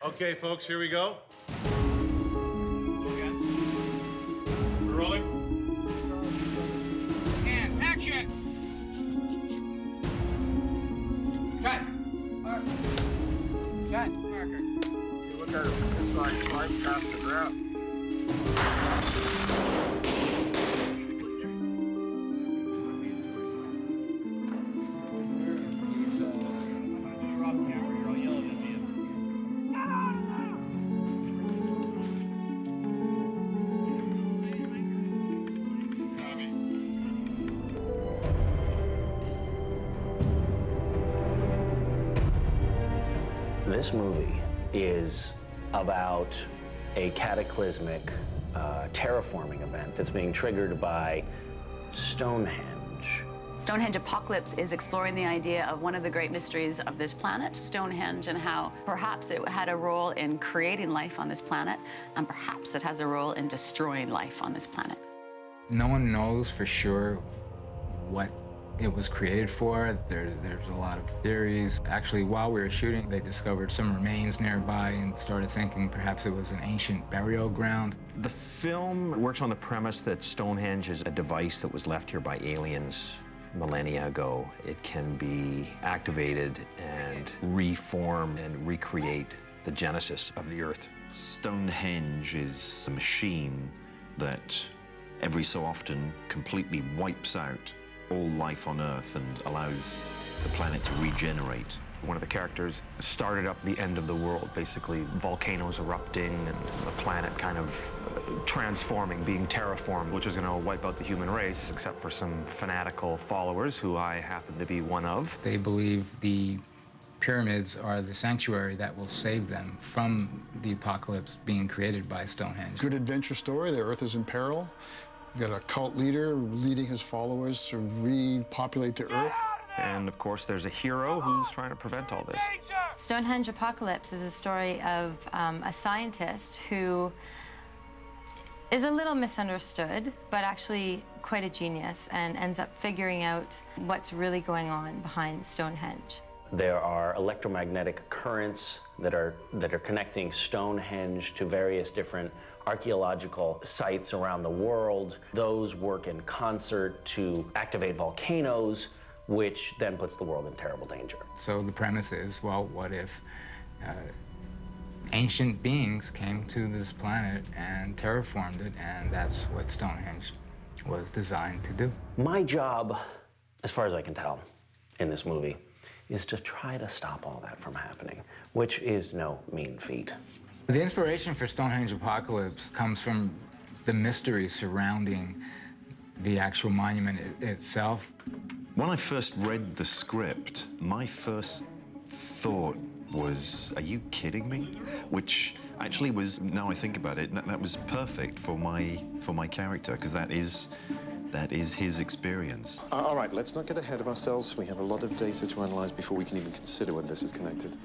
Okay, folks, here we go. Again. We're rolling. And action! Cut. Cut. Marker. You look at it from this side, slide past the ground. This movie is about a cataclysmic terraforming event that's being triggered by Stonehenge. Stonehenge Apacalypse is exploring the idea of one of the great mysteries of this planet, Stonehenge, and how perhaps it had a role in creating life on this planet, and perhaps it has a role in destroying life on this planet. No one knows for sure what it was created for. There's a lot of theories. Actually, while we were shooting, they discovered some remains nearby and started thinking perhaps it was an ancient burial ground. The film works on the premise that Stonehenge is a device that was left here by aliens millennia ago. It can be activated and reform and recreate the genesis of the Earth. Stonehenge is a machine that every so often completely wipes out all life on Earth and allows the planet to regenerate. One of the characters started up the end of the world, basically volcanoes erupting and the planet kind of transforming, being terraformed, which is going to wipe out the human race, except for some fanatical followers who I happen to be one of. They believe the pyramids are the sanctuary that will save them from the apocalypse being created by Stonehenge. Good adventure story. The Earth is in peril. You got a cult leader leading his followers to repopulate the Earth. And of course, there's a hero who's trying to prevent all this. Stonehenge Apacalypse is a story of a scientist who is a little misunderstood, but actually quite a genius, and ends up figuring out what's really going on behind Stonehenge. There are electromagnetic currents that are connecting Stonehenge to various different archaeological sites around the world. Those work in concert to activate volcanoes, which then puts the world in terrible danger. So the premise is, well, what if ancient beings came to this planet and terraformed it, and that's what Stonehenge was designed to do. My job, as far as I can tell, in this movie, is to try to stop all that from happening, which is no mean feat. The inspiration for Stonehenge Apacalypse comes from the mystery surrounding the actual monument itself. When I first read the script, my first thought was, are you kidding me? Which actually was, now I think about it, that was perfect for my character, because that is his experience. All right, let's not get ahead of ourselves. We have a lot of data to analyze before we can even consider whether this is connected.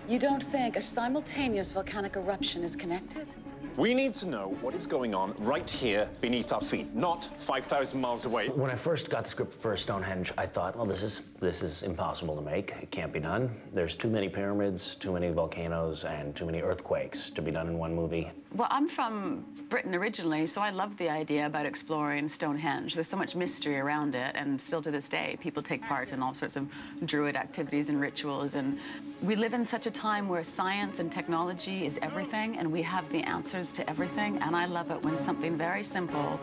You don't think a simultaneous volcanic eruption is connected? We need to know what is going on right here beneath our feet, not 5,000 miles away. When I first got the script for Stonehenge, I thought, well, this is impossible to make. It can't be done. There's too many pyramids, too many volcanoes, and too many earthquakes to be done in one movie. Well, I'm from Britain originally, so I love the idea about exploring Stonehenge. There's so much mystery around it, and still to this day, people take part in all sorts of druid activities and rituals. And we live in such a time where science and technology is everything, and we have the answers to everything, and I love it when something very simple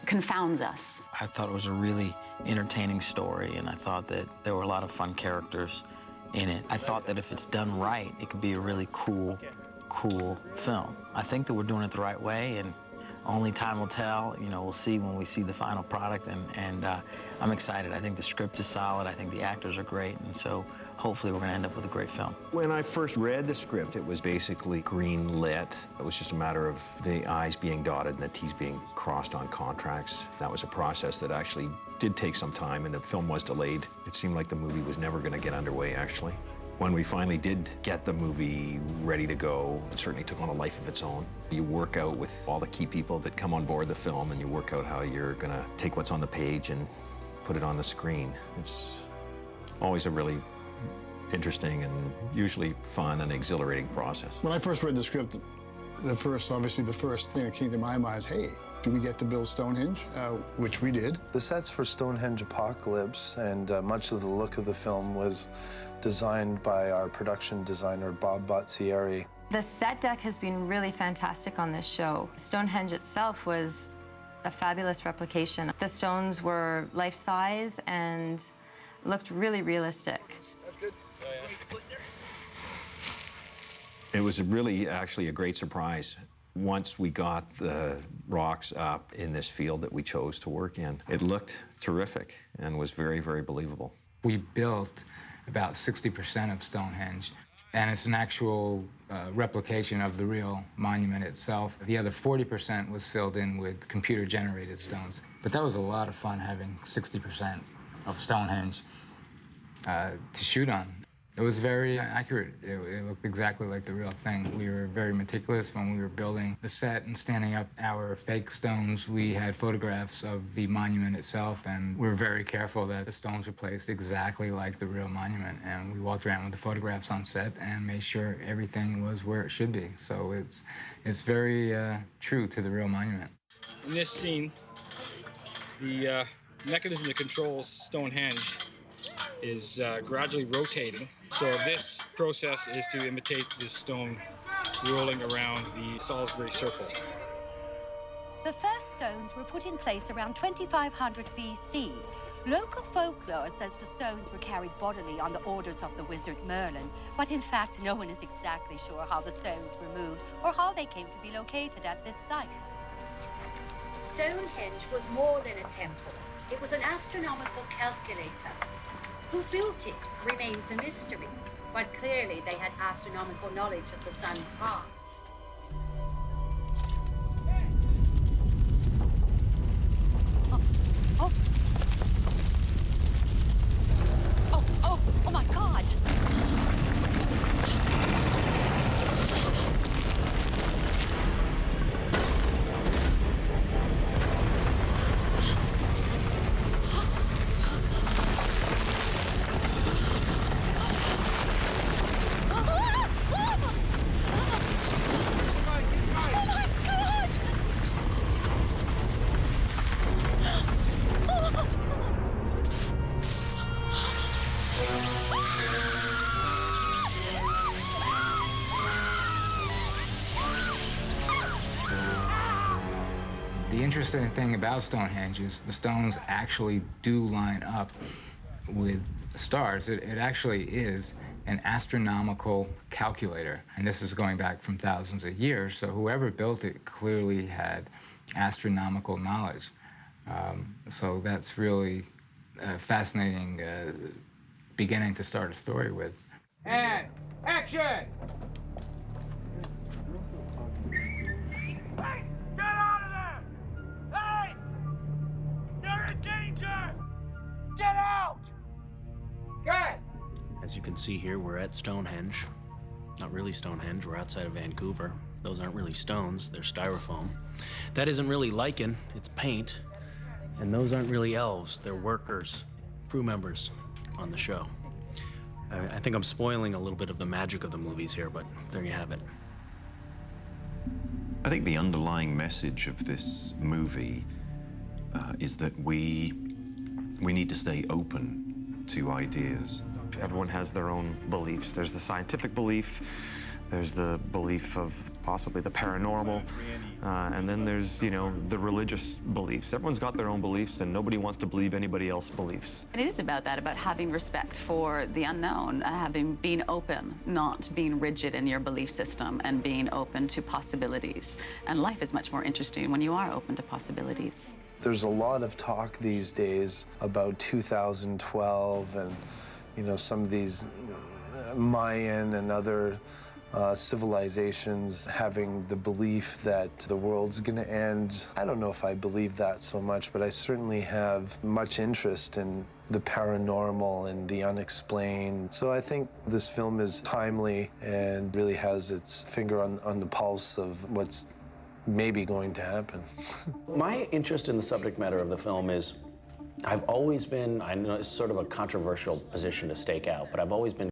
confounds us. I thought it was a really entertaining story, and I thought that there were a lot of fun characters in it. I thought that if it's done right, it could be a really cool film. I think that we're doing it the right way, and only time will tell. You know, we'll see when we see the final product, and I'm excited. I think the script is solid. I think the actors are great, and so hopefully we're going to end up with a great film. When I first read the script, it was basically green lit. It was just a matter of the I's being dotted and the T's being crossed on contracts. That was a process that actually did take some time, and the film was delayed. It seemed like the movie was never going to get underway, actually. When we finally did get the movie ready to go, it certainly took on a life of its own. You work out with all the key people that come on board the film, and you work out how you're going to take what's on the page and put it on the screen. It's always a really interesting and usually fun and exhilarating process. When I first read the script, obviously the first thing that came to my mind is, hey, do we get to build Stonehenge? Which we did. The sets for Stonehenge Apacalypse and much of the look of the film was designed by our production designer, Bob Bottieri. The set deck has been really fantastic on this show. Stonehenge itself was a fabulous replication. The stones were life-size and looked really realistic. That's good. It was really actually a great surprise once we got the rocks up in this field that we chose to work in. It looked terrific and was very, very believable. We built about 60% of Stonehenge, and it's an actual replication of the real monument itself. The other 40% was filled in with computer-generated stones. But that was a lot of fun having 60% of Stonehenge to shoot on. It was very accurate. It looked exactly like the real thing. We were very meticulous when we were building the set and standing up our fake stones. We had photographs of the monument itself, and we were very careful that the stones were placed exactly like the real monument. And we walked around with the photographs on set and made sure everything was where it should be. So it's very true to the real monument. In this scene, the mechanism that controls Stonehenge is gradually rotating. So this process is to imitate the stone rolling around the Salisbury Circle. The first stones were put in place around 2500 BC. Local folklore says the stones were carried bodily on the orders of the wizard Merlin, but in fact no one is exactly sure how the stones were moved or how they came to be located at this site. Stonehenge was more than a temple. It was an astronomical calculator. Who built it remains a mystery, but clearly they had astronomical knowledge of the sun's path. Oh my God! The interesting thing about Stonehenge is the stones actually do line up with stars. It actually is an astronomical calculator. And this is going back from thousands of years, so whoever built it clearly had astronomical knowledge. So that's really a fascinating beginning to start a story with. And action! Hey, get out of there! Hey! You're in danger! Get out! Good! As you can see here, we're at Stonehenge. Not really Stonehenge, we're outside of Vancouver. Those aren't really stones, they're styrofoam. That isn't really lichen, it's paint. And those aren't really elves, they're workers, crew members on the show. I think I'm spoiling a little bit of the magic of the movies here, but there you have it. I think the underlying message of this movie is that we need to stay open to ideas. Everyone has their own beliefs. There's the scientific belief, there's the belief of possibly the paranormal, and then there's, you know, the religious beliefs. Everyone's got their own beliefs, and nobody wants to believe anybody else's beliefs. And it is about that, about having respect for the unknown, being open, not being rigid in your belief system, and being open to possibilities. And life is much more interesting when you are open to possibilities. There's a lot of talk these days about 2012 and, you know, some of these Mayan and other civilizations having the belief that the world's gonna end. I don't know if I believe that so much, but I certainly have much interest in the paranormal and the unexplained. So I think this film is timely and really has its finger on the pulse of what's maybe going to happen. My interest in the subject matter of the film is, I've always been, I know it's sort of a controversial position to stake out, but I've always been